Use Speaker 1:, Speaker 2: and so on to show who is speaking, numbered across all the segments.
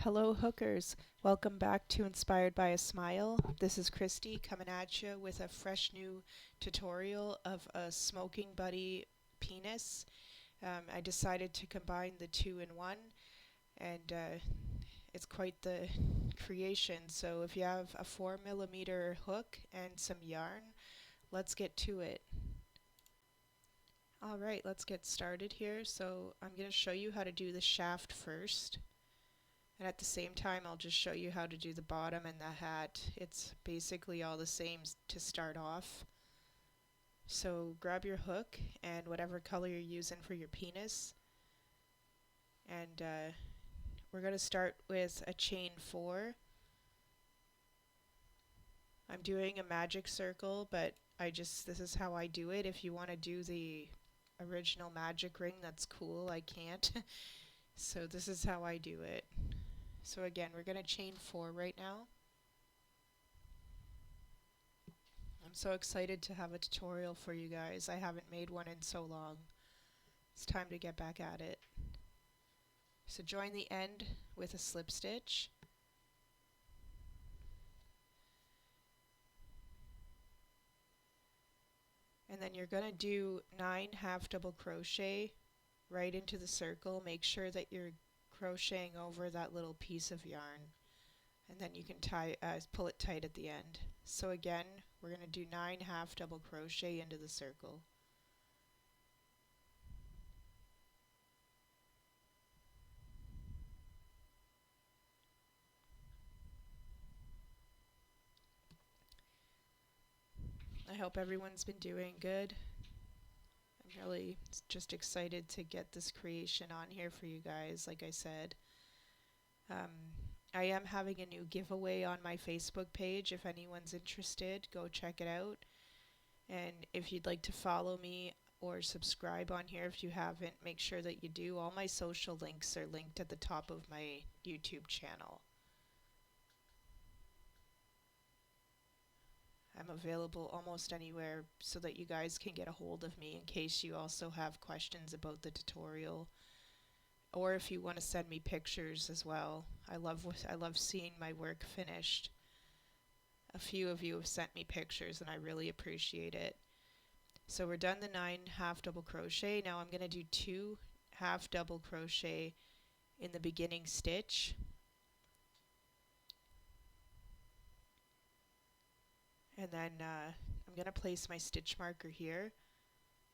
Speaker 1: Hello hookers, welcome back to Inspired by a Smile. This is Christy coming at you with a fresh new tutorial of a smoking buddy penis. I decided to combine the two in one and it's quite the creation. So if you have a 4mm hook and some yarn, let's get to it. Alright, let's get started here. So I'm going to show you how to do the shaft first. And at the same time, I'll just show you how to do the bottom and the hat. It's basically all the same to start off. So grab your hook and whatever color you're using for your penis. And we're going to start with a chain 4. I'm doing a magic circle, but this is how I do it. If you want to do the original magic ring, that's cool. I can't. So this is how I do it. So again, we're going to chain 4 right now. I'm so excited to have a tutorial for you guys. I haven't made one in so long. It's time to get back at it. So join the end with a slip stitch. And then you're going to do 9 half double crochet right into the circle. Make sure that you're crocheting over that little piece of yarn, and then you can pull it tight at the end. So again, we're going to do 9 half double crochet into the circle. I hope everyone's been doing good. I'm really just excited to get this creation on here for you guys. Like I said, I am having a new giveaway on my Facebook page. If anyone's interested, go check it out. And if you'd like to follow me or subscribe on here if you haven't, make sure that you do. All my social links are linked at the top of my YouTube channel. I'm available almost anywhere so that you guys can get a hold of me in case you also have questions about the tutorial, or if you want to send me pictures as well. I love seeing my work finished. A few of you have sent me pictures and I really appreciate it. So we're done the 9 half double crochet. Now I'm going to do 2 half double crochet in the beginning stitch. And then I'm going to place my stitch marker here.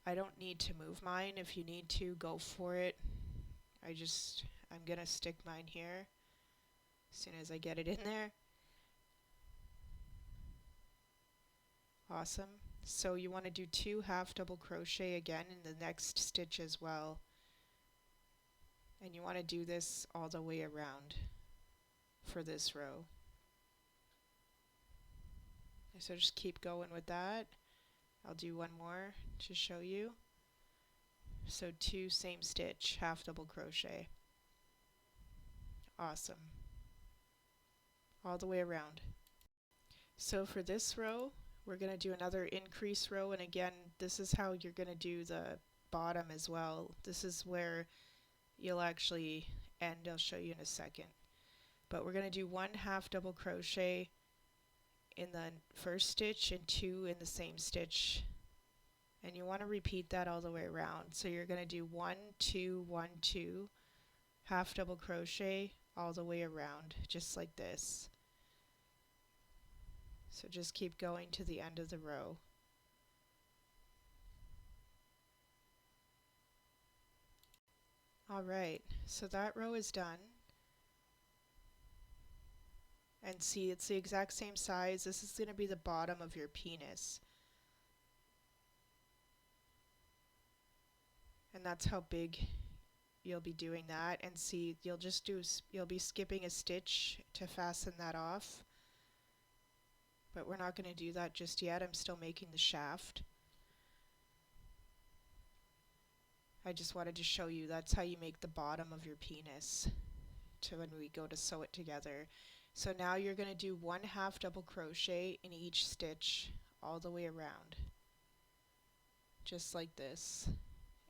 Speaker 1: I don't need to move mine. If you need to, go for it. I'm going to stick mine here as soon as I get it in there. Awesome. So you want to do 2 half double crochet again in the next stitch as well. And you want to do this all the way around for this row. So just keep going with that. I'll do one more to show you. So 2 same stitch, half double crochet. Awesome. All the way around. So for this row, we're going to do another increase row, and again, this is how you're going to do the bottom as well. This is where you'll actually end. I'll show you in a second. But we're going to do 1 half double crochet in the first stitch and 2 in the same stitch, and you want to repeat that all the way around. So you're going to do 1 2 1 2 half double crochet all the way around, just like this. So just keep going to the end of the row. Alright, so that row is done. And see, it's the exact same size. This is going to be the bottom of your penis. And that's how big you'll be doing that. And see, you'll be skipping a stitch to fasten that off. But we're not going to do that just yet. I'm still making the shaft. I just wanted to show you that's how you make the bottom of your penis to when we go to sew it together. So now you're going to do 1 half double crochet in each stitch all the way around, just like this.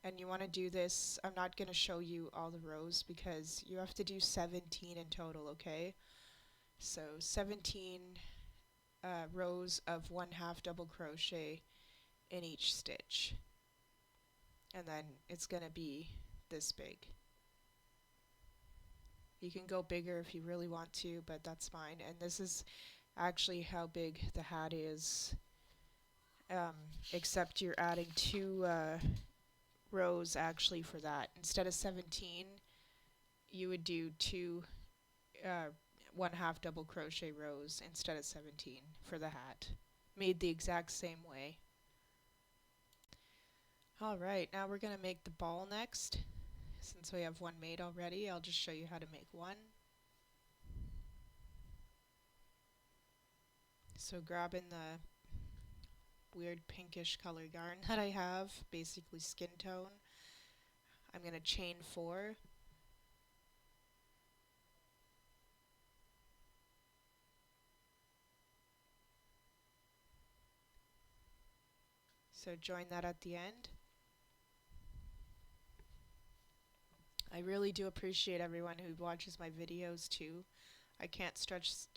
Speaker 1: And you want to do this, I'm not going to show you all the rows because you have to do 17 in total, okay? So 17 rows of 1/2 double crochet in each stitch. And then it's going to be this big. You can go bigger if you really want to, but that's fine. And this is actually how big the hat is, except you're adding 2 rows actually for that. Instead of 17, you would do 2 1/2 double crochet rows instead of 17 for the hat. Made the exact same way. Alright, now we're going to make the ball next. Since we have one made already, I'll just show you how to make one. So grabbing the weird pinkish color yarn that I have, basically skin tone, I'm going to chain 4. So join that at the end. I really do appreciate everyone who watches my videos too. I can't stress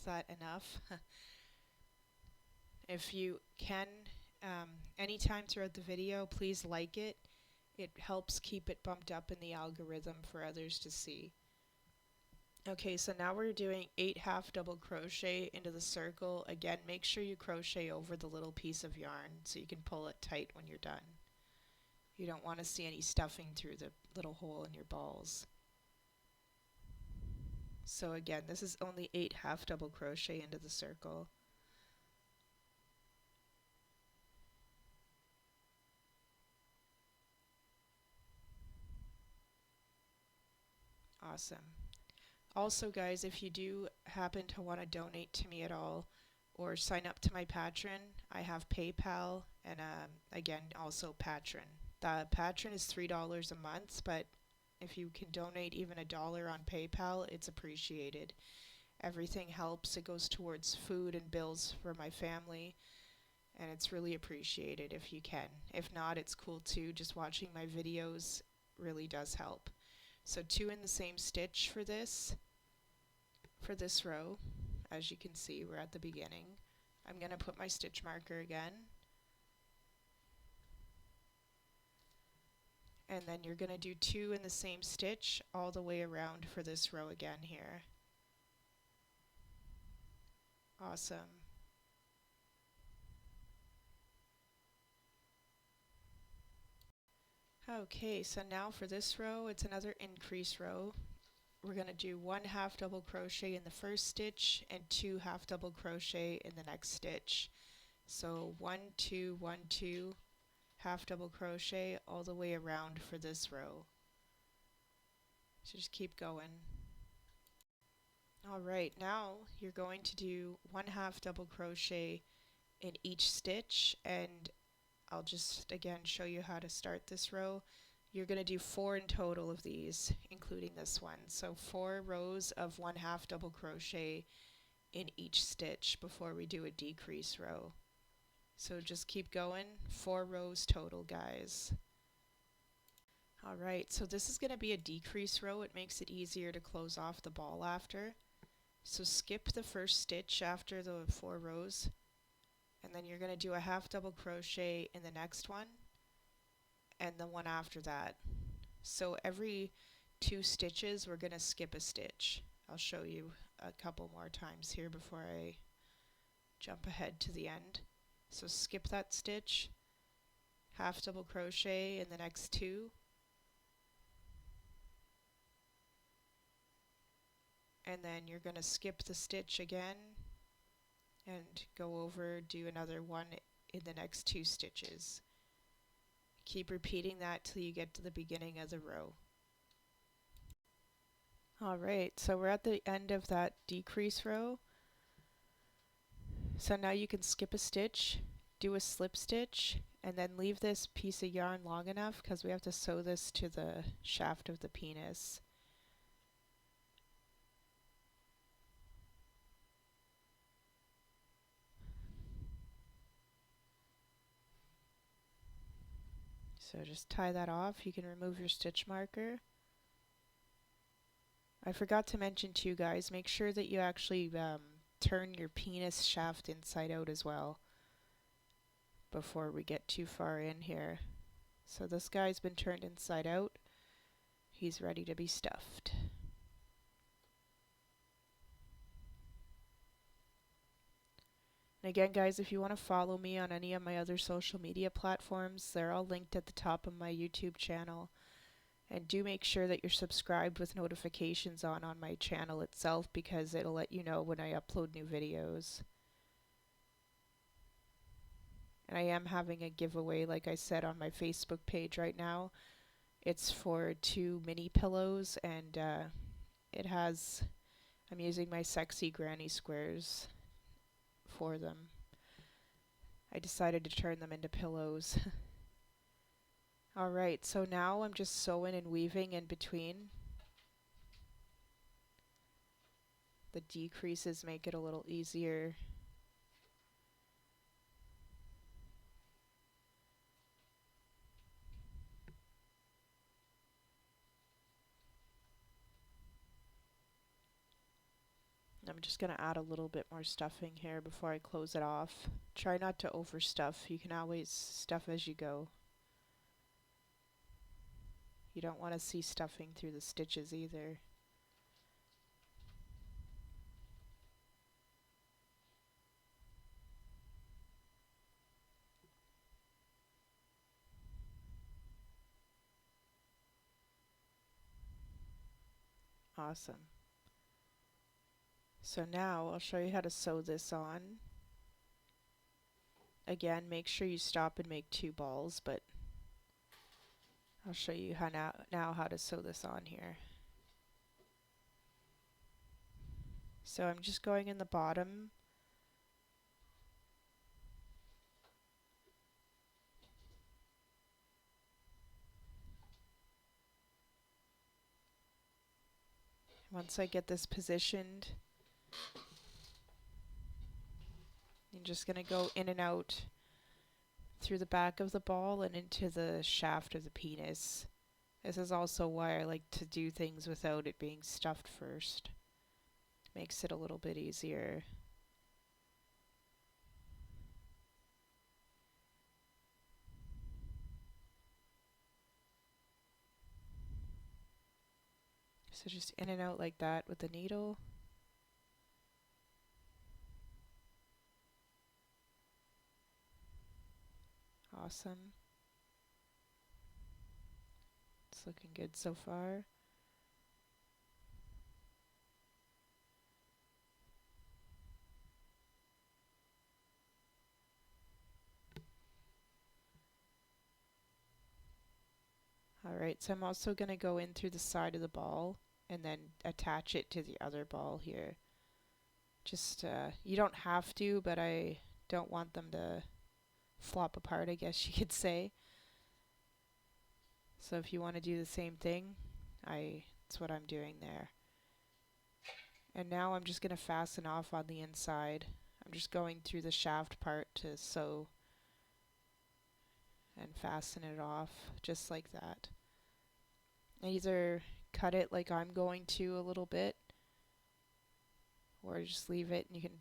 Speaker 1: that enough. If you can, anytime throughout the video, please like it. It helps keep it bumped up in the algorithm for others to see. Okay, so now we're doing 8 half double crochet into the circle. Again, make sure you crochet over the little piece of yarn so you can pull it tight when you're done. You don't want to see any stuffing through the little hole in your balls. So again, this is only 8 half double crochet into the circle. Awesome. Also guys, if you do happen to want to donate to me at all or sign up to my Patreon, I have PayPal and again also Patreon. The Patreon is $3 a month, but if you can donate even $1 on PayPal, it's appreciated. Everything helps. It goes towards food and bills for my family, and it's really appreciated if you can. If not, it's cool too. Just watching my videos really does help. So 2 in the same stitch for this row. As you can see, we're at the beginning. I'm going to put my stitch marker again. And then you're going to do 2 in the same stitch all the way around for this row again here. Awesome. Okay, so now for this row, it's another increase row. We're going to do 1 half double crochet in the first stitch and 2 half double crochet in the next stitch. So 1, 2, 1, 2, half double crochet all the way around for this row. So just keep going. Alright, now you're going to do 1 half double crochet in each stitch, and I'll just again show you how to start this row. You're going to do 4 in total of these, including this one. So 4 rows of 1 half double crochet in each stitch before we do a decrease row. So just keep going. 4 rows total, guys. Alright, so this is going to be a decrease row. It makes it easier to close off the ball after. So skip the first stitch after the 4 rows, and then you're going to do a half double crochet in the next one and the one after that. So every 2 stitches we're going to skip a stitch. I'll show you a couple more times here before I jump ahead to the end. So skip that stitch, half double crochet in the next 2, and then you're going to skip the stitch again and go over, do another one in the next 2 stitches. Keep repeating that till you get to the beginning of the row. Alright, so we're at the end of that decrease row. So now you can skip a stitch, do a slip stitch, and then leave this piece of yarn long enough because we have to sew this to the shaft of the penis. So just tie that off. You can remove your stitch marker. I forgot to mention to you guys, make sure that you actually turn your penis shaft inside out as well before we get too far in here. So this guy's been turned inside out. He's ready to be stuffed. And again, guys, if you want to follow me on any of my other social media platforms, they're all linked at the top of my YouTube channel. And do make sure that you're subscribed with notifications on my channel itself, because it'll let you know when I upload new videos. And I am having a giveaway, like I said, on my Facebook page right now. It's for 2 mini pillows, and I'm using my sexy granny squares for them. I decided to turn them into pillows. Alright, so now I'm just sewing and weaving in between. The decreases make it a little easier. I'm just going to add a little bit more stuffing here before I close it off. Try not to overstuff. You can always stuff as you go. You don't want to see stuffing through the stitches either. Awesome. So now I'll show you how to sew this on. Again, make sure you stop and make 2 balls, but I'll show you how now how to sew this on here. So I'm just going in the bottom. Once I get this positioned, I'm just going to go in and out through the back of the ball and into the shaft of the penis. This is also why I like to do things without it being stuffed first. Makes it a little bit easier. So just in and out like that with the needle. Awesome. It's looking good so far. Alright, so I'm also going to go in through the side of the ball and then attach it to the other ball here. Just, you don't have to, but I don't want them to flop apart, I guess you could say. So if you want to do the same thing, that's what I'm doing there. And now I'm just going to fasten off on the inside. I'm just going through the shaft part to sew and fasten it off just like that. Either cut it like I'm going to a little bit, or just leave it and you can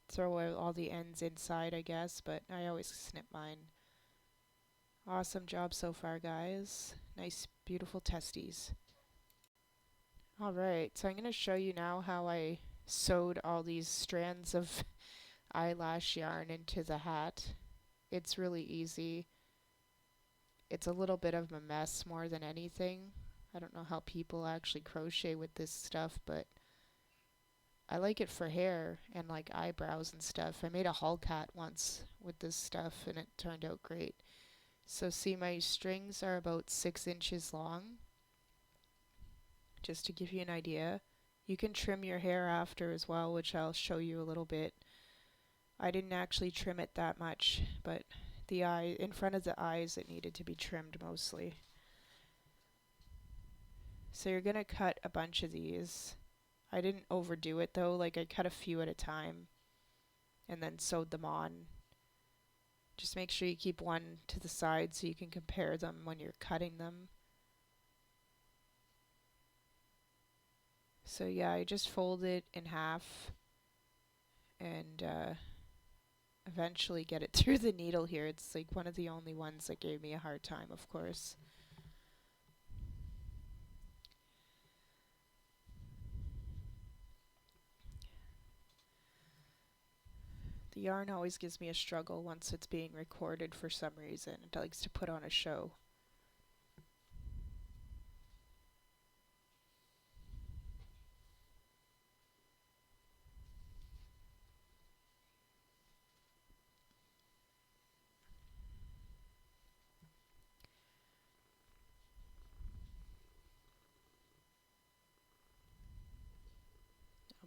Speaker 1: throw out all the ends inside, I guess, but I always snip mine. Awesome job so far, guys. Nice, beautiful testes. Alright, so I'm going to show you now how I sewed all these strands of eyelash yarn into the hat. It's really easy. It's a little bit of a mess more than anything. I don't know how people actually crochet with this stuff, but I like it for hair and like eyebrows and stuff. I made a Hulk hat once with this stuff and it turned out great. So see, my strings are about 6 inches long. Just to give you an idea. You can trim your hair after as well, which I'll show you a little bit. I didn't actually trim it that much, but the eye, in front of the eyes, it needed to be trimmed mostly. So you're going to cut a bunch of these. I didn't overdo it though, like I cut a few at a time and then sewed them on Just make sure you keep one to the side so you can compare them when you're cutting them. So yeah, I just fold it in half and eventually get it through the needle here. It's like one of the only ones that gave me a hard time, of course. The yarn always gives me a struggle once it's being recorded for some reason. It likes to put on a show.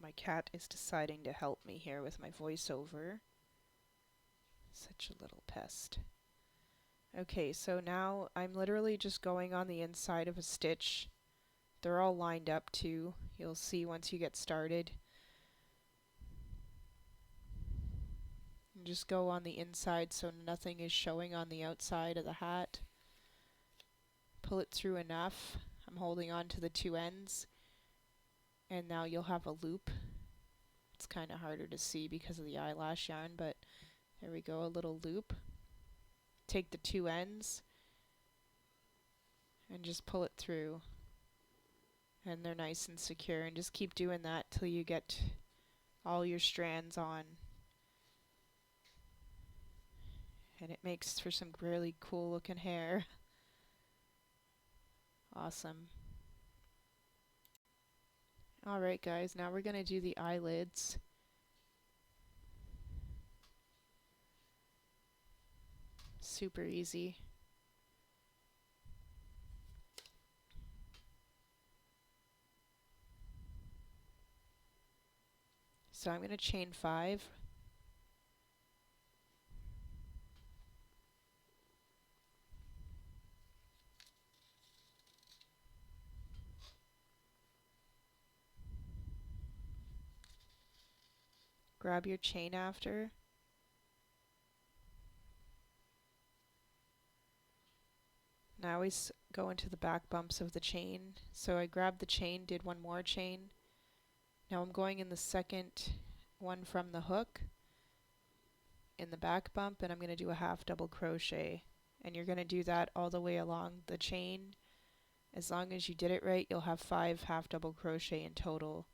Speaker 1: My cat is deciding to help me here with my voiceover. Such a little pest. Okay, so now I'm literally just going on the inside of a stitch. They're all lined up too. You'll see once you get started. And just go on the inside so nothing is showing on the outside of the hat. Pull it through enough. I'm holding on to the two ends. And now you'll have a loop. It's kind of harder to see because of the eyelash yarn, but there we go, a little loop. Take the two ends and just pull it through. And they're nice and secure, and just keep doing that till you get all your strands on. And it makes for some really cool looking hair. Awesome. Alright guys, now we're going to do the eyelids. Super easy. So I'm going to chain 5. Grab your chain after. And I always go into the back bumps of the chain. So I grabbed the chain, did one more chain. Now I'm going in the second one from the hook in the back bump, and I'm going to do a half double crochet. And you're going to do that all the way along the chain. As long as you did it right, you'll have 5 half double crochet in total.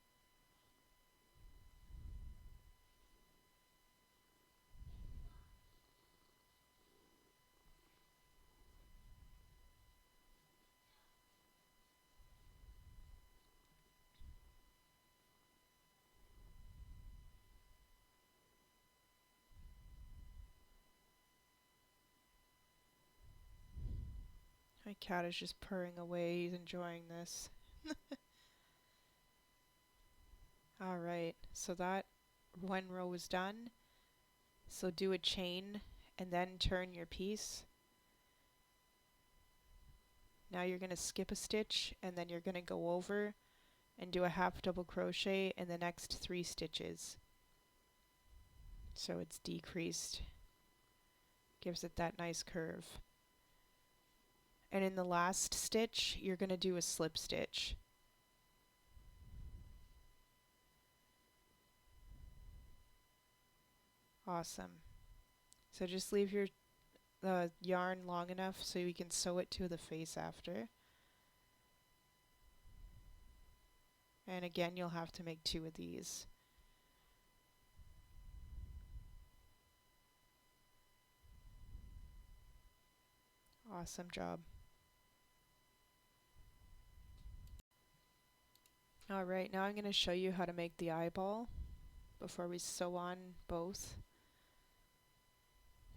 Speaker 1: My cat is just purring away. He's enjoying this. Alright, so that one row is done. So do a chain and then turn your piece. Now you're going to skip a stitch and then you're going to go over and do a half double crochet in the next 3 stitches. So it's decreased. Gives it that nice curve. And in the last stitch, you're going to do a slip stitch. Awesome. So just leave your yarn long enough so you can sew it to the face after. And again, you'll have to make 2 of these. Awesome job. Alright, now I'm going to show you how to make the eyeball before we sew on both.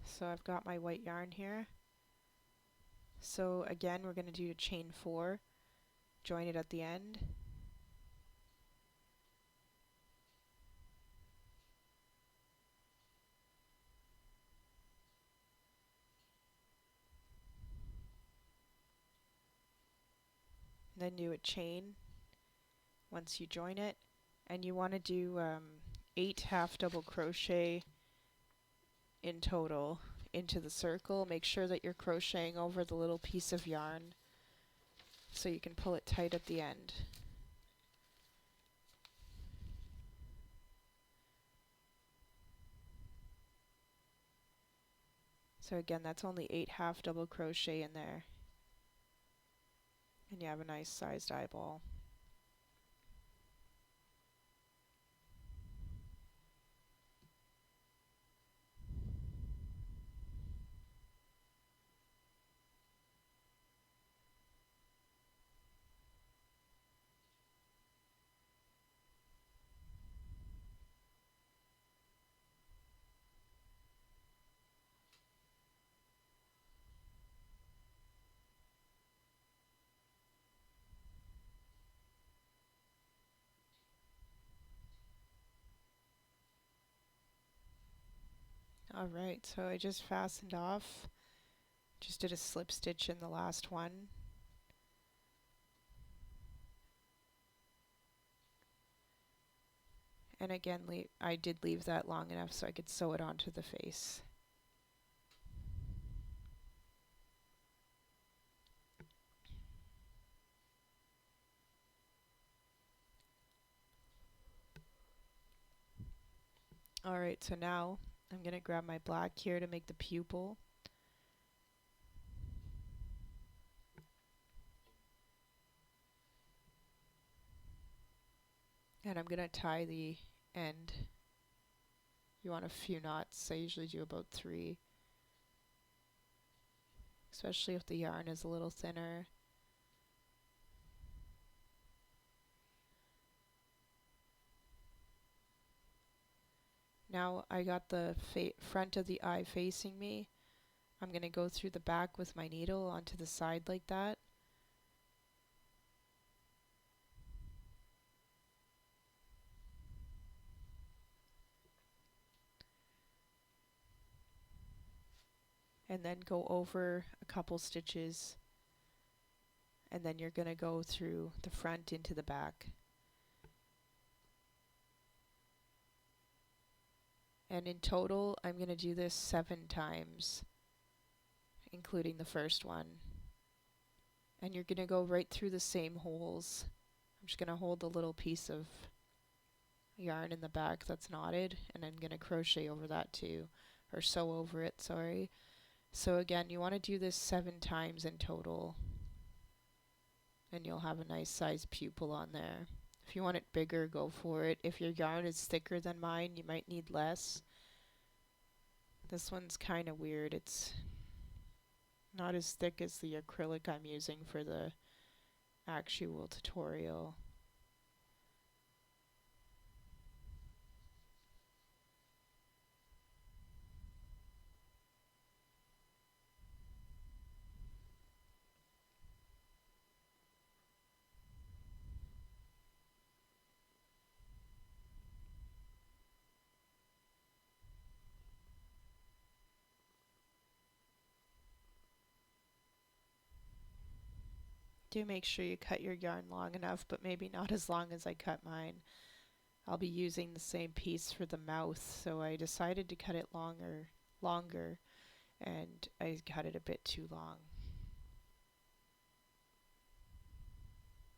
Speaker 1: So I've got my white yarn here. So again, we're going to do a chain 4, join it at the end. Then do a chain once you join it, and you want to do 8 half double crochet in total into the circle, make sure that you're crocheting over the little piece of yarn so you can pull it tight at the end. So again, that's only 8 half double crochet in there. And you have a nice sized eyeball. Alright, so I just fastened off. Just did a slip stitch in the last one. And again, I did leave that long enough so I could sew it onto the face. Alright, so now I'm going to grab my black here to make the pupil. And I'm going to tie the end. You want a few knots. I usually do about 3. Especially if the yarn is a little thinner. Now I got the front of the eye facing me. I'm going to go through the back with my needle onto the side like that. And then go over a couple stitches, and then you're going to go through the front into the back. And in total, I'm going to do this 7 times, including the first one. And you're going to go right through the same holes. I'm just going to hold the little piece of yarn in the back that's knotted, and I'm going to crochet over that too, or sew over it, sorry. So again, you want to do this 7 times in total, and you'll have a nice size pupil on there. If you want it bigger, go for it. If your yarn is thicker than mine, you might need less. This one's kind of weird. It's not as thick as the acrylic I'm using for the actual tutorial. Do make sure you cut your yarn long enough, but maybe not as long as I cut mine. I'll be using the same piece for the mouth, so I decided to cut it longer, and I cut it a bit too long.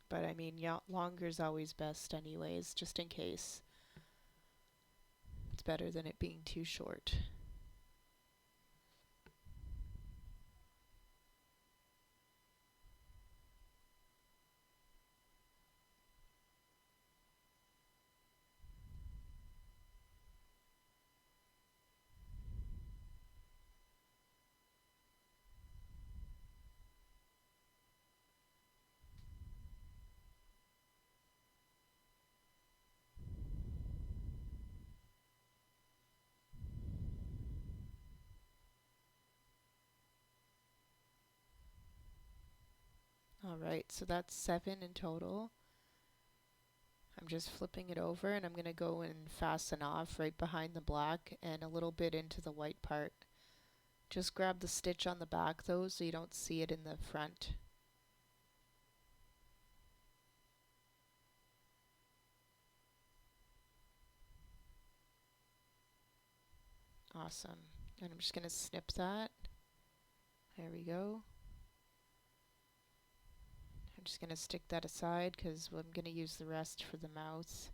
Speaker 1: But I mean, yeah, longer is always best anyways, just in case. It's better than it being too short. Alright, so that's 7 in total. I'm just flipping it over, and I'm going to go and fasten off right behind the black and a little bit into the white part. Just grab the stitch on the back though, so you don't see it in the front. Awesome. And I'm just going to snip that. There we go. I'm just going to stick that aside because I'm going to use the rest for the mouth.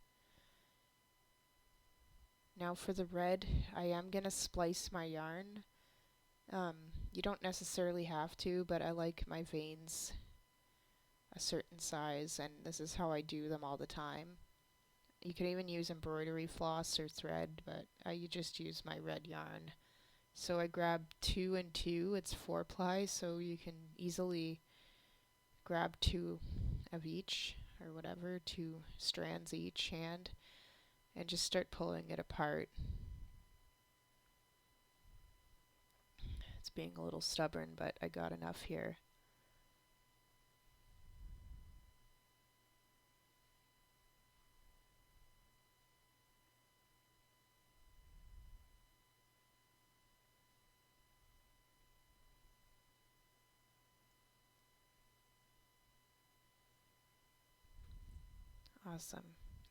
Speaker 1: Now for the red, I am going to splice my yarn. You don't necessarily have to, but I like my veins a certain size, and this is how I do them all the time. You could even use embroidery floss or thread, but I just use my red yarn. So I grab 2 and 2, it's 4 ply, so you can easily grab 2 of each, or whatever, 2 strands each hand, and just start pulling it apart. It's being a little stubborn, but I got enough here. Awesome.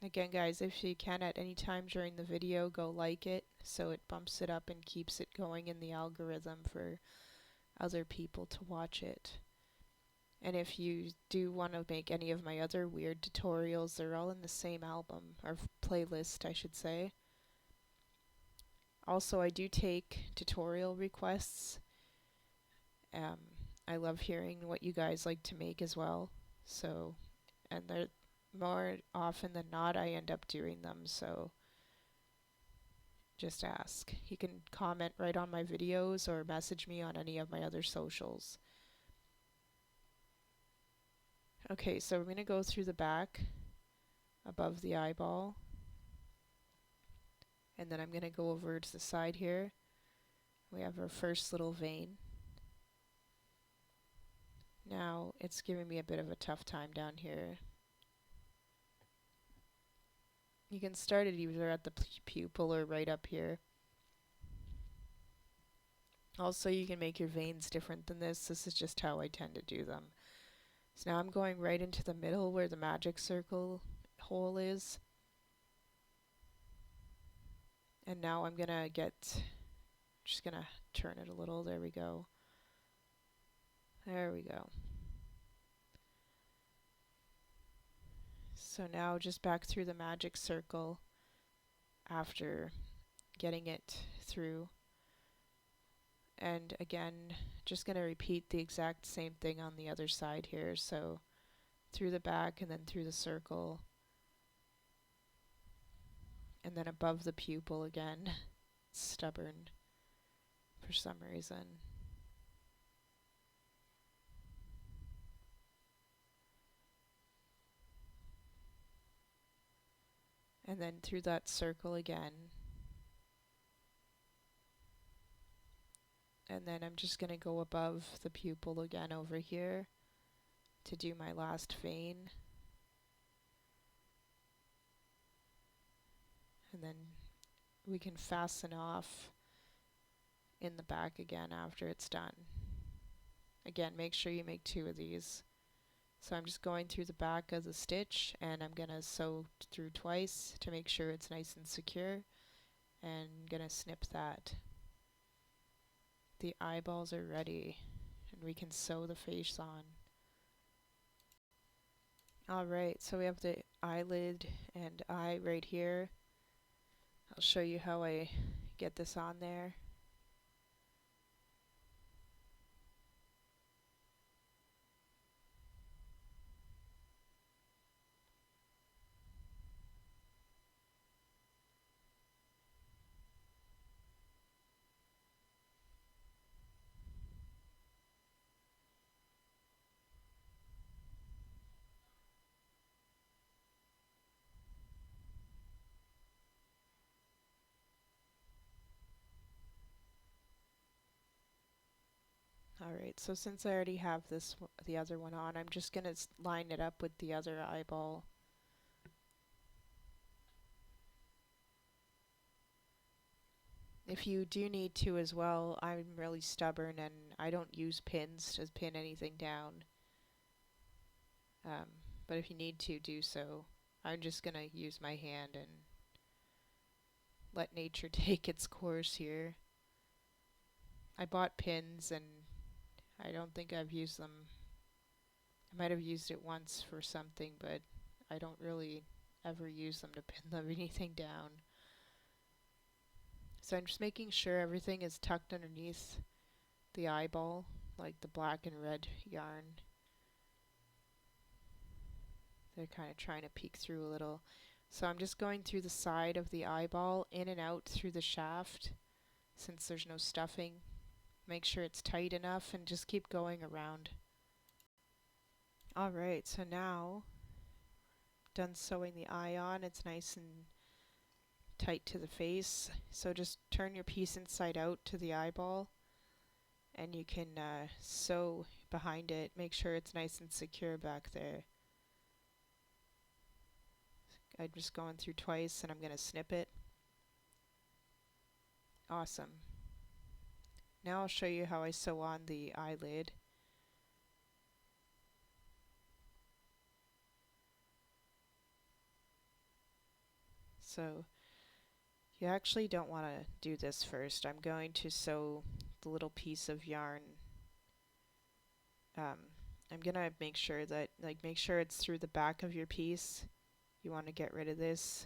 Speaker 1: Again, guys, if you can at any time during the video, go like it so it bumps it up and keeps it going in the algorithm for other people to watch it. And if you do want to make any of my other weird tutorials, they're all in the same album, or playlist, I should say. Also, I do take tutorial requests. I love hearing what you guys like to make as well. So, and they're more often than not, I end up doing them, so just ask. You can comment right on my videos or message me on any of my other socials. Okay, so we're going to go through the back above the eyeball, and then I'm going to go over to the side here. We have our first little vein. Now it's giving me a bit of a tough time down here. You can start it either at the pupil or right up here. Also, you can make your veins different than this. This is just how I tend to do them. So now I'm going right into the middle where the magic circle hole is. And now I'm gonna just gonna turn it a little. There we go. There we go. So now just back through the magic circle after getting it through. And again, just going to repeat the exact same thing on the other side here. So through the back and then through the circle. And then above the pupil again. It's stubborn for some reason. And then through that circle again. And then I'm just going to go above the pupil again over here to do my last vein. And then we can fasten off in the back again after it's done. Again, make sure you make 2 of these. So I'm just going through the back of the stitch, and I'm going to sew through twice to make sure it's nice and secure, and I'm going to snip that. The eyeballs are ready, and we can sew the face on. Alright, so we have the eyelid and eye right here. I'll show you how I get this on there. Alright, so since I already have the other one on, I'm just going to line it up with the other eyeball. If you do need to as well, I'm really stubborn and I don't use pins to pin anything down. But if you need to do so, I'm just going to use my hand and let nature take its course here. I bought pins and I don't think I've used them. I might have used it once for something, but I don't really ever use them to pin anything down. So I'm just making sure everything is tucked underneath the eyeball, like the black and red yarn. They're kind of trying to peek through a little. So I'm just going through the side of the eyeball, in and out through the shaft, since there's no stuffing. Make sure it's tight enough and just keep going around. Alright, so now, done sewing the eye on. It's nice and tight to the face. So just turn your piece inside out to the eyeball and you can sew behind it. Make sure it's nice and secure back there. I'm just going through twice and I'm going to snip it. Awesome. Now I'll show you how I sew on the eyelid. So you actually don't want to do this first. I'm going to sew the little piece of yarn. I'm gonna make sure that, make sure it's through the back of your piece. You want to get rid of this.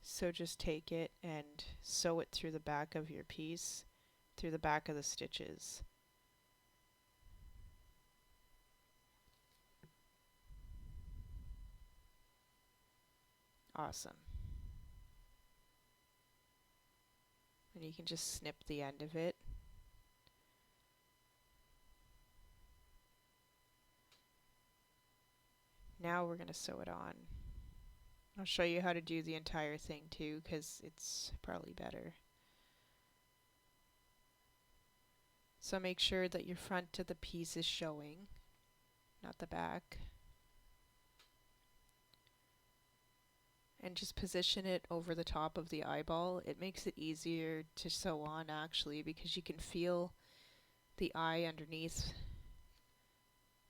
Speaker 1: So just take it and sew it through the back of your piece, through the back of the stitches. Awesome. And you can just snip the end of it. Now we're going to sew it on. I'll show you how to do the entire thing too, because it's probably better. So make sure that your front of the piece is showing, not the back. And just position it over the top of the eyeball. It makes it easier to sew on actually, because you can feel the eye underneath.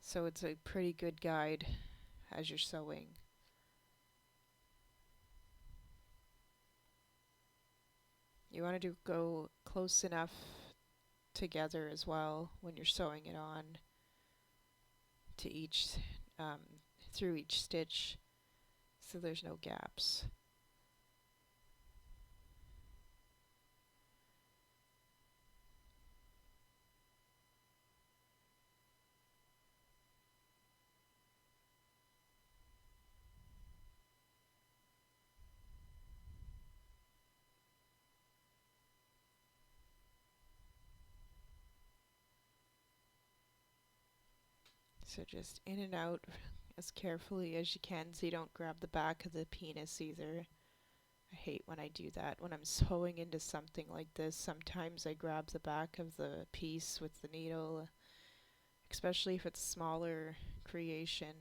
Speaker 1: So it's a pretty good guide as you're sewing. You want to go close enough together as well when you're sewing it on to each through each stitch, so there's no gaps. So just in and out as carefully as you can so you don't grab the back of the penis either. I hate when I do that. When I'm sewing into something like this, sometimes I grab the back of the piece with the needle, especially if it's smaller creation.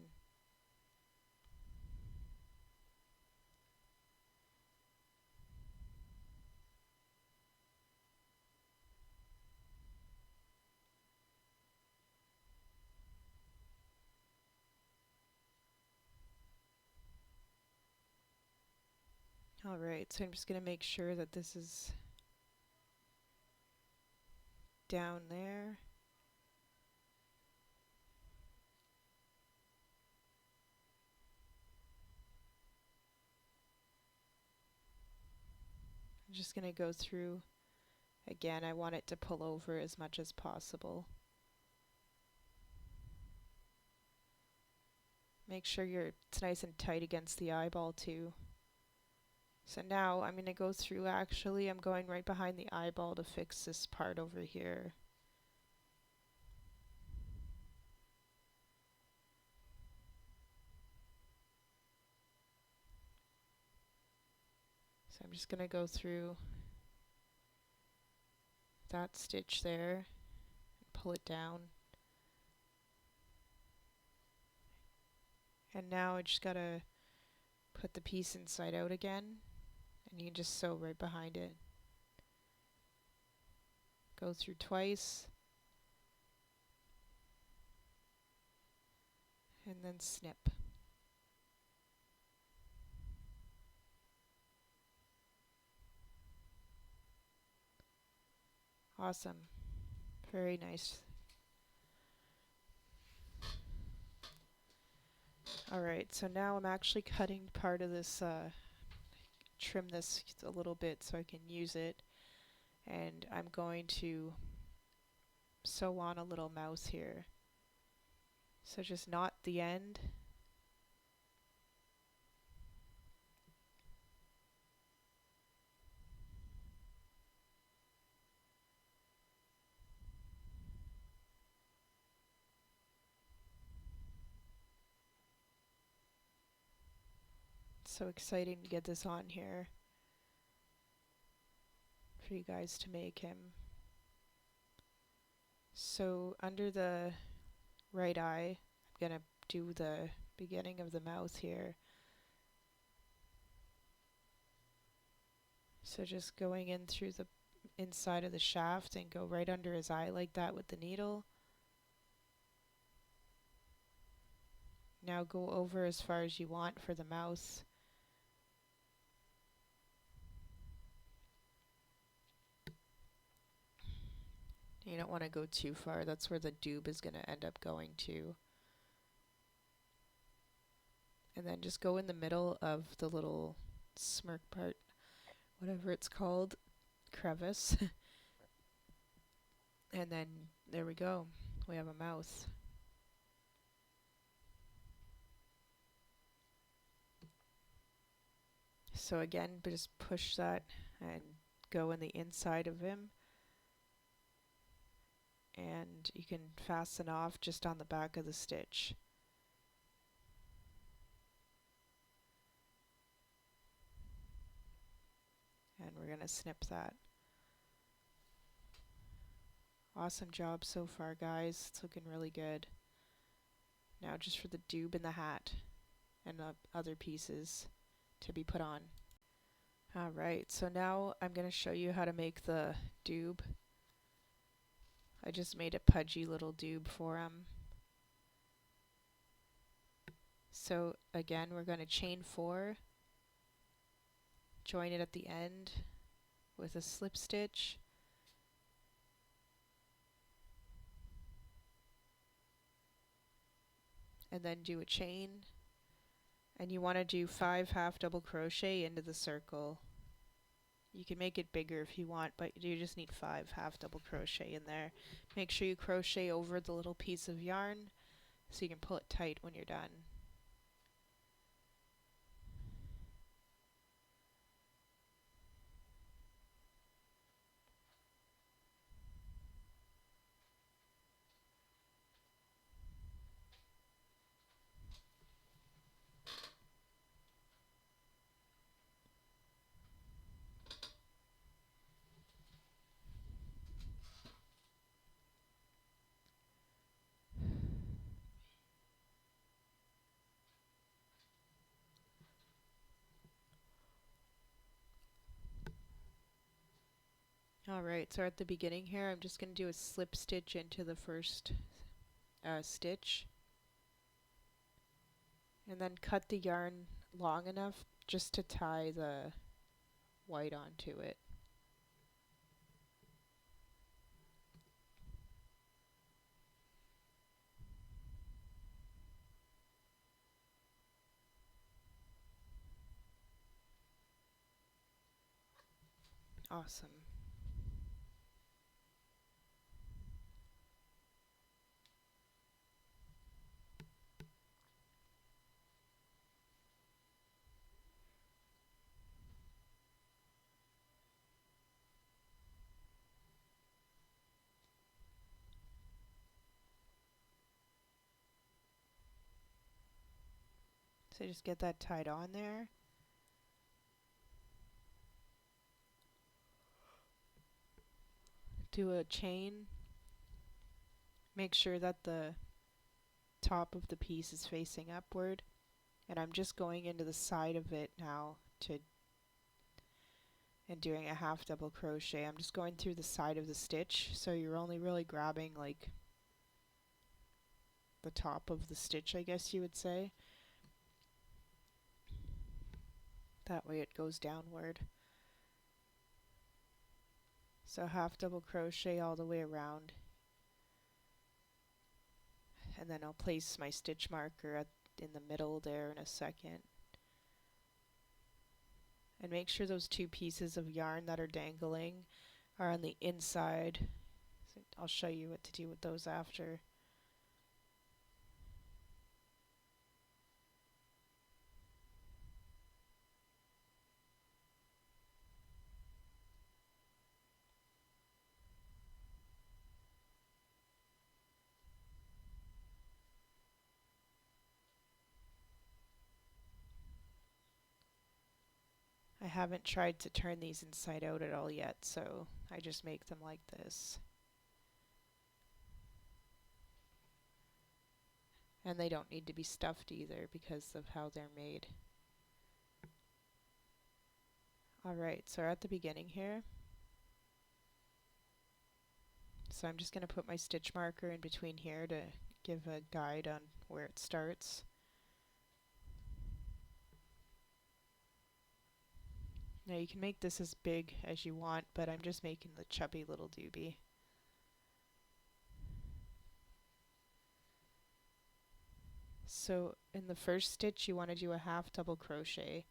Speaker 1: Alright, so I'm just going to make sure that this is down there. I'm just going to go through again. I want it to pull over as much as possible. Make sure it's nice and tight against the eyeball too. So now I'm going to go through, actually I'm going right behind the eyeball to fix this part over here. So I'm just going to go through that stitch there and pull it down. And now I just got to put the piece inside out again, and you can just sew right behind it. Go through twice and then snip. Awesome. Very nice. Alright, so now I'm actually cutting part of this, trim this a little bit so I can use it. And I'm going to sew on a little mouth here. So just knot the end. So exciting to get this on here for you guys to make him. So under the right eye, I'm gonna do the beginning of the mouth here. So just going in through the inside of the shaft and go right under his eye like that with the needle. Now go over as far as you want for the mouth. You don't want to go too far. That's where the doob is going to end up going to. And then just go in the middle of the little smirk part, whatever it's called, crevice. And then there we go. We have a mouth. So again, just push that and go in the inside of him. And you can fasten off just on the back of the stitch. And we're going to snip that. Awesome job so far, guys. It's looking really good. Now just for the doob and the hat and the other pieces to be put on. Alright, so now I'm going to show you how to make the doob. I just made a pudgy little doob for him. So again, we're going to chain 4, join it at the end with a slip stitch, and then do a chain, and you want to do 5 half double crochet into the circle. You can make it bigger if you want, but you just need 5 half double crochet in there. Make sure you crochet over the little piece of yarn so you can pull it tight when you're done. Alright, so at the beginning here, I'm just going to do a slip stitch into the first stitch. And then cut the yarn long enough just to tie the white onto it. Awesome. So just get that tied on there. Do a chain. Make sure that the top of the piece is facing upward. And I'm just going into the side of it now and doing a half double crochet. I'm just going through the side of the stitch, so you're only really grabbing like the top of the stitch, I guess you would say. That way it goes downward. So half double crochet all the way around, and then I'll place my stitch marker in the middle there in a second. And make sure those two pieces of yarn that are dangling are on the inside. So I'll show you what to do with those after. I haven't tried to turn these inside out at all yet, so I just make them like this. And they don't need to be stuffed either because of how they're made. Alright, so we're at the beginning here. So I'm just going to put my stitch marker in between here to give a guide on where it starts. Now you can make this as big as you want, but I'm just making the chubby little doobie. So in the first stitch you want to do a half double crochet.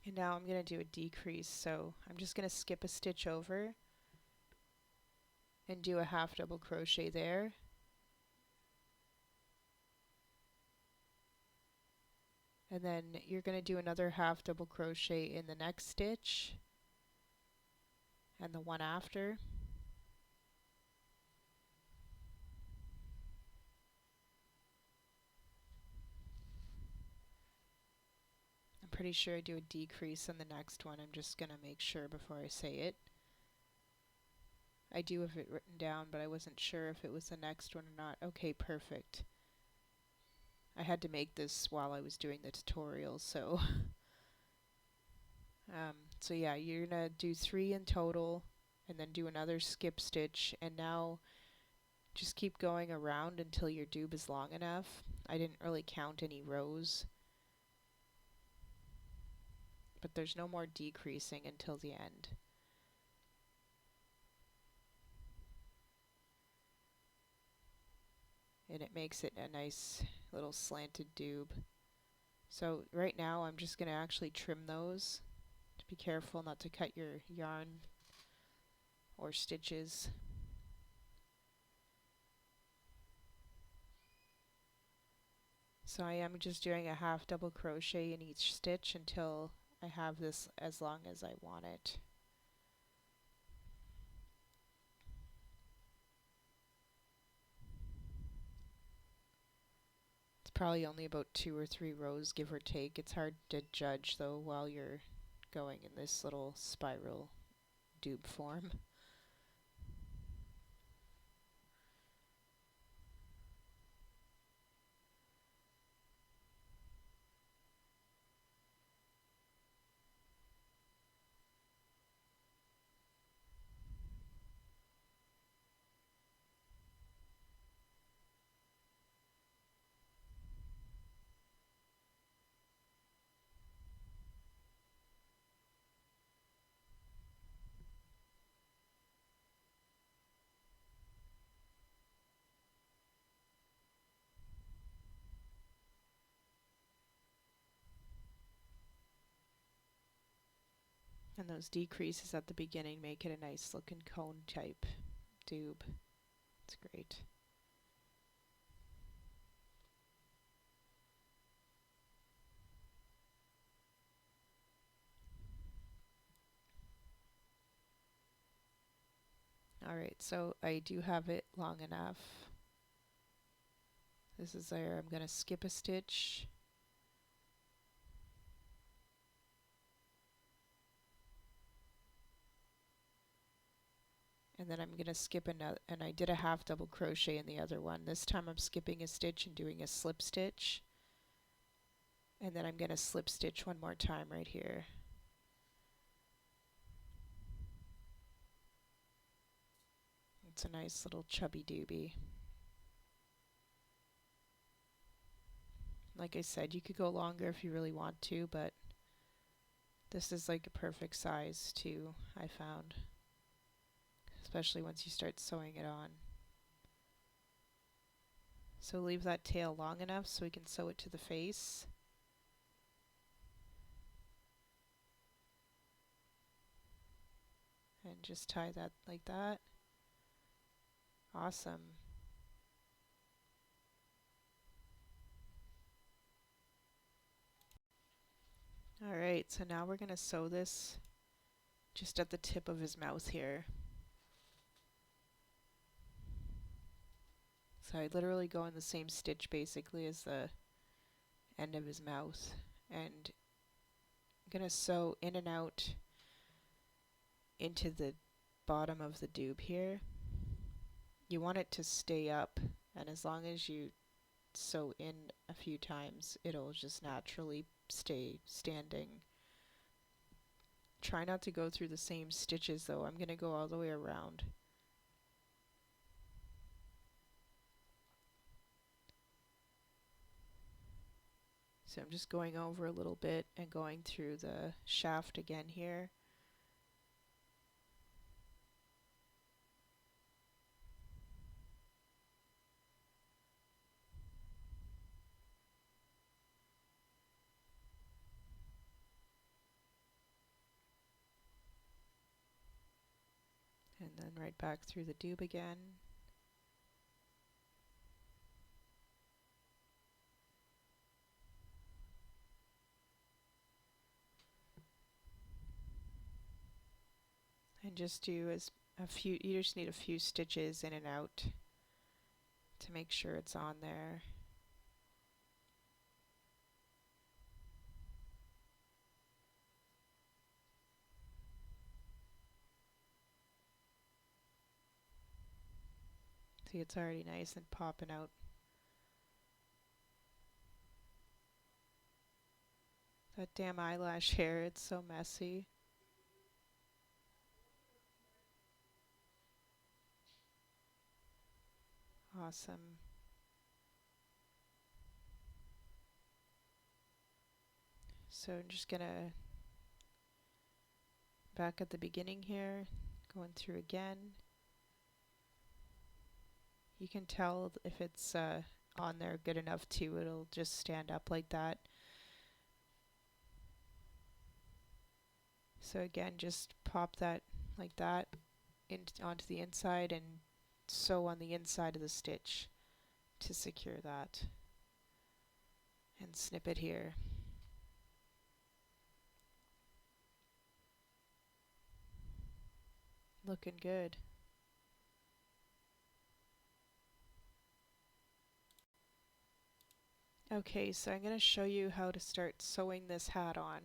Speaker 1: And now I'm going to do a decrease, so I'm just going to skip a stitch over and do a half double crochet there. And then you're going to do another half double crochet in the next stitch and the one after. I'm pretty sure I do a decrease in the next one. I'm just going to make sure before I say it. I do have it written down, but I wasn't sure if it was the next one or not. Okay, perfect. I had to make this while I was doing the tutorial, so so yeah, you're gonna do 3 in total and then do another skip stitch, and now just keep going around until your doob is long enough. I didn't really count any rows, but there's no more decreasing until the end. And it makes it a nice little slanted doob. So right now I'm just going to actually trim those. To be careful not to cut your yarn or stitches. So I am just doing a half double crochet in each stitch until I have this as long as I want it. It's probably only about 2 or 3 rows, give or take. It's hard to judge though while you're going in this little spiral doob form. And those decreases at the beginning make it a nice looking cone type doob. It's great. Alright, so I do have it long enough. This is where I'm going to skip a stitch. And then I'm going to skip another, and I did a half double crochet in the other one. This time I'm skipping a stitch and doing a slip stitch. And then I'm going to slip stitch one more time right here. It's a nice little chubby doobie. Like I said, you could go longer if you really want to, but this is like a perfect size too, I found. Especially once you start sewing it on. So leave that tail long enough so we can sew it to the face. And just tie that like that. Awesome. Alright, so now we're going to sew this just at the tip of his mouth here. So I literally go in the same stitch basically as the end of his mouth, and I'm going to sew in and out into the bottom of the doob here. You want it to stay up, and as long as you sew in a few times, it'll just naturally stay standing. Try not to go through the same stitches though. I'm going to go all the way around. So I'm just going over a little bit and going through the shaft again here. And then right back through the doob again. And just do as a few, you just need a few stitches in and out to make sure it's on there. See, it's already nice and popping out. That damn eyelash hair, it's so messy. Awesome. So I'm just gonna back at the beginning here, going through again. You can tell if it's on there good enough too, it'll just stand up like that. So again, just pop that like that onto the inside and sew on the inside of the stitch to secure that. And snip it here. Looking good. Okay, so I'm going to show you how to start sewing this hat on.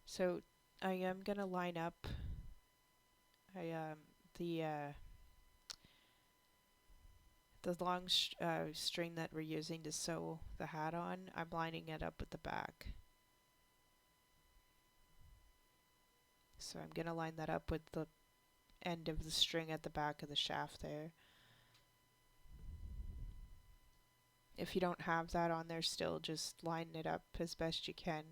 Speaker 1: So I am going to line up the long string that we're using to sew the hat on. I'm lining it up with the back. So I'm going to line that up with the end of the string at the back of the shaft there. If you don't have that on there still, just line it up as best you can.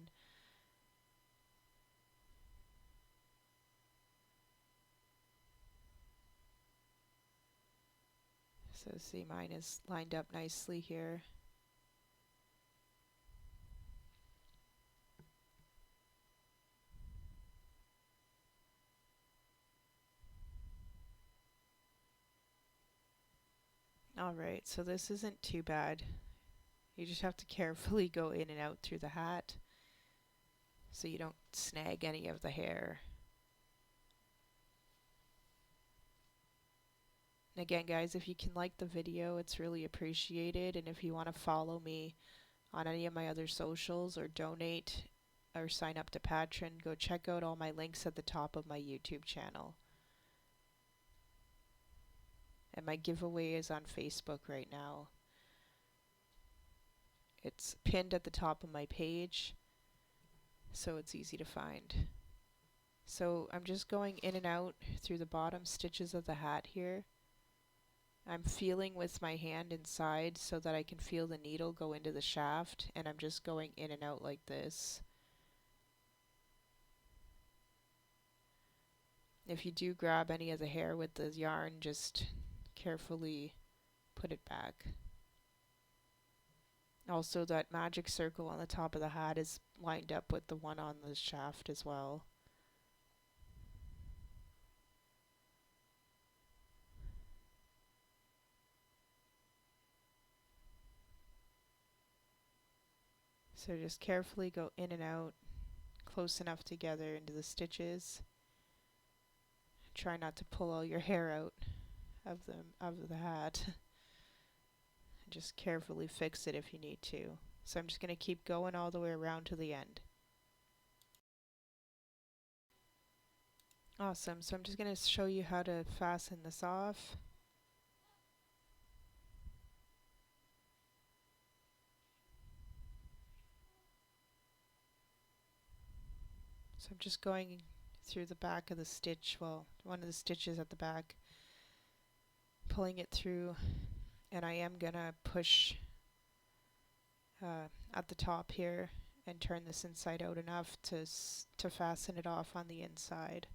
Speaker 1: So see, mine is lined up nicely here. Alright, so this isn't too bad. You just have to carefully go in and out through the hat so you don't snag any of the hair. And again, guys, if you can like the video, it's really appreciated. And if you want to follow me on any of my other socials or donate or sign up to Patreon, go check out all my links at the top of my YouTube channel. And my giveaway is on Facebook right now. It's pinned at the top of my page, so it's easy to find. So I'm just going in and out through the bottom stitches of the hat here. I'm feeling with my hand inside so that I can feel the needle go into the shaft, and I'm just going in and out like this. If you do grab any of the hair with the yarn, just carefully put it back. Also, that magic circle on the top of the hat is lined up with the one on the shaft as well. So just carefully go in and out, close enough together into the stitches. Try not to pull all your hair out of the hat. Just carefully fix it if you need to. So I'm just going to keep going all the way around to the end. Awesome. So I'm just going to show you how to fasten this off. So I'm just going through the back of the stitch, well, one of the stitches at the back, pulling it through, and I am going to push at the top here and turn this inside out enough to fasten it off on the inside.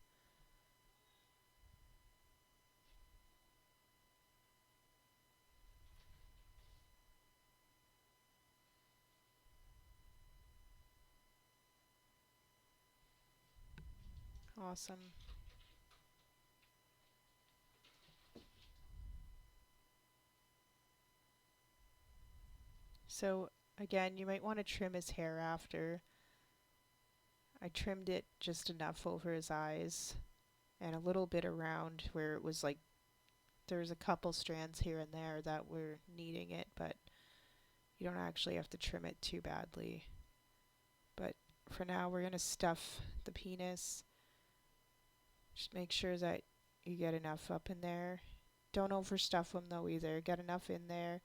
Speaker 1: Awesome. So again, you might want to trim his hair after. I trimmed it just enough over his eyes and a little bit around where it was like there's a couple strands here and there that were needing it, but you don't actually have to trim it too badly. But for now, we're going to stuff the penis. Just make sure that you get enough up in there. Don't overstuff them though either. Get enough in there.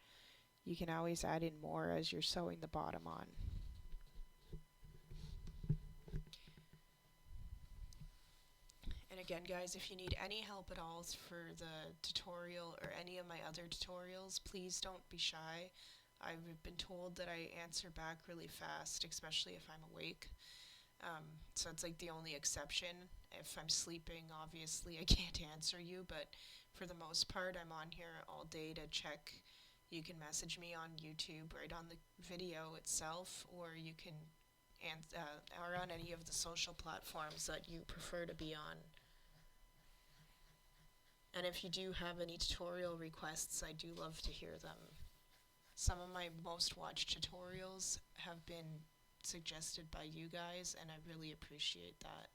Speaker 1: You can always add in more as you're sewing the bottom on. And again, guys, if you need any help at all for the tutorial or any of my other tutorials, please don't be shy. I've been told that I answer back really fast, especially if I'm awake. So it's like the only exception. If I'm sleeping, obviously I can't answer you, but for the most part, I'm on here all day to check. You can message me on YouTube right on the video itself, or you can or on any of the social platforms that you prefer to be on. And if you do have any tutorial requests, I do love to hear them. Some of my most watched tutorials have been suggested by you guys, and I really appreciate that.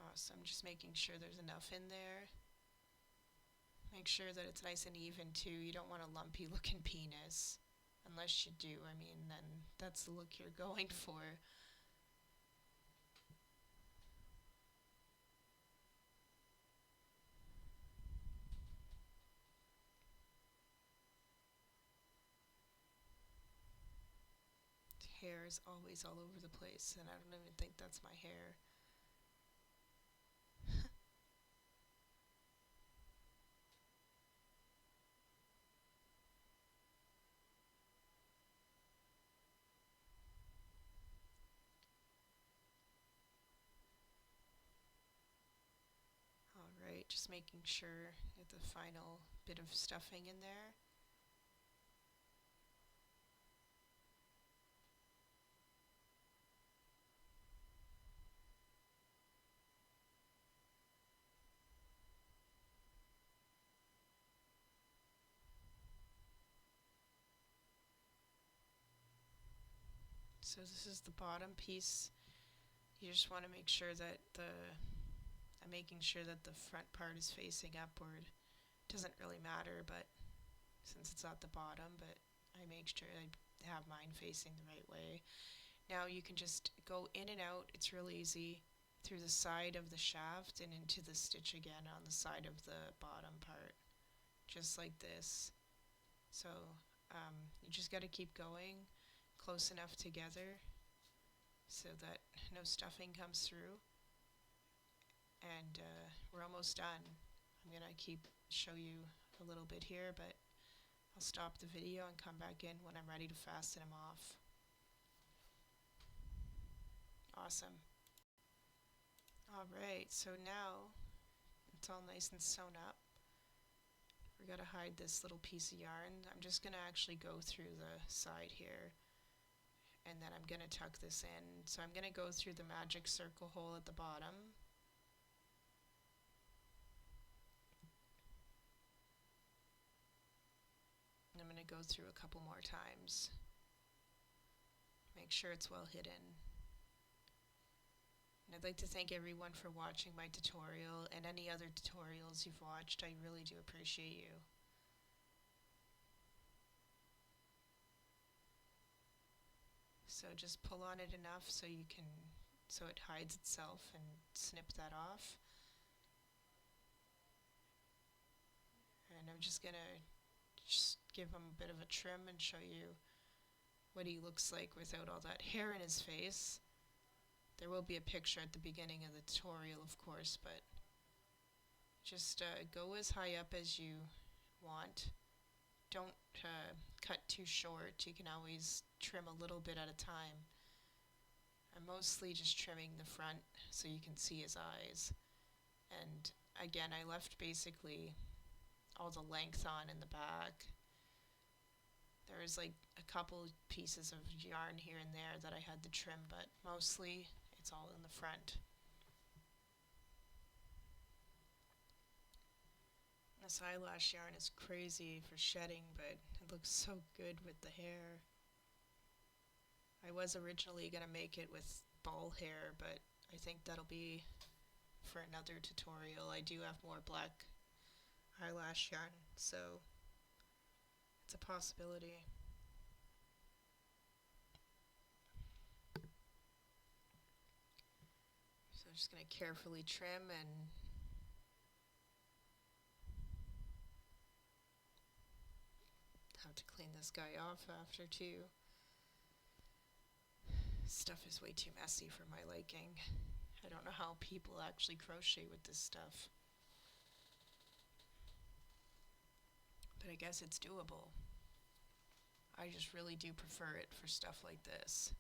Speaker 1: Awesome. Just making sure there's enough in there. Make sure that it's nice and even too. You don't want a lumpy looking penis. Unless you do, I mean, then that's the look you're going for. Hair is always all over the place, and I don't even think that's my hair. Alright, just making sure get the final bit of stuffing in there. So this is the bottom piece. You just want to make sure that I'm making sure that the front part is facing upward. Doesn't really matter, but since it's at the bottom, but I make sure I have mine facing the right way. Now you can just go in and out. It's real easy. through the side of the shaft and into the stitch again on the side of the bottom part, just like this. So you just got to keep going close enough together so that no stuffing comes through. And we're almost done. I'm gonna show you a little bit here, but I'll stop the video and come back in when I'm ready to fasten them off. Awesome. Alright, so now it's all nice and sewn up. We're gonna hide this little piece of yarn. I'm just gonna actually go through the side here, and then I'm gonna tuck this in. So I'm gonna go through the magic circle hole at the bottom. I'm going to go through a couple more times. Make sure it's well hidden. And I'd like to thank everyone for watching my tutorial and any other tutorials you've watched. I really do appreciate you. So just pull on it enough so it hides itself, and snip that off. And I'm just going to give him a bit of a trim and show you what he looks like without all that hair in his face. There will be a picture at the beginning of the tutorial, of course, but just go as high up as you want. Don't cut too short. You can always trim a little bit at a time. I'm mostly just trimming the front so you can see his eyes. And again, I left basically all the length on in the back. There was like a couple pieces of yarn here and there that I had to trim, but mostly it's all in the front. This eyelash yarn is crazy for shedding, but it looks so good with the hair. I was originally going to make it with ball hair, but I think that'll be for another tutorial. I do have more black eyelash yarn, so it's a possibility. So I'm just going to carefully trim and have to clean this guy off after too. Stuff is way too messy for my liking. I don't know how people actually crochet with this stuff. But I guess it's doable. I just really do prefer it for stuff like this.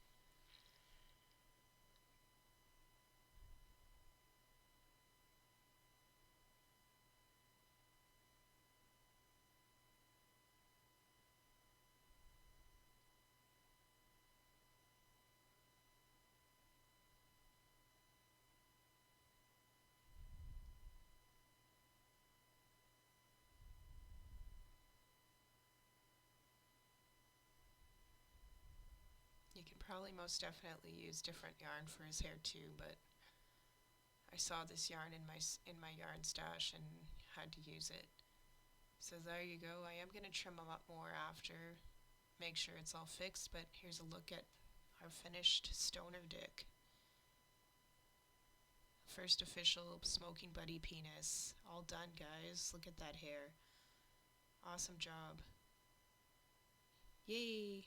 Speaker 1: You can probably most definitely use different yarn for his hair too, but I saw this yarn in my yarn stash and had to use it. So there you go. I am going to trim them up more after, make sure it's all fixed, but here's a look at our finished Stoner Dick. First official Smoking Buddy penis. All done, guys. Look at that hair. Awesome job. Yay!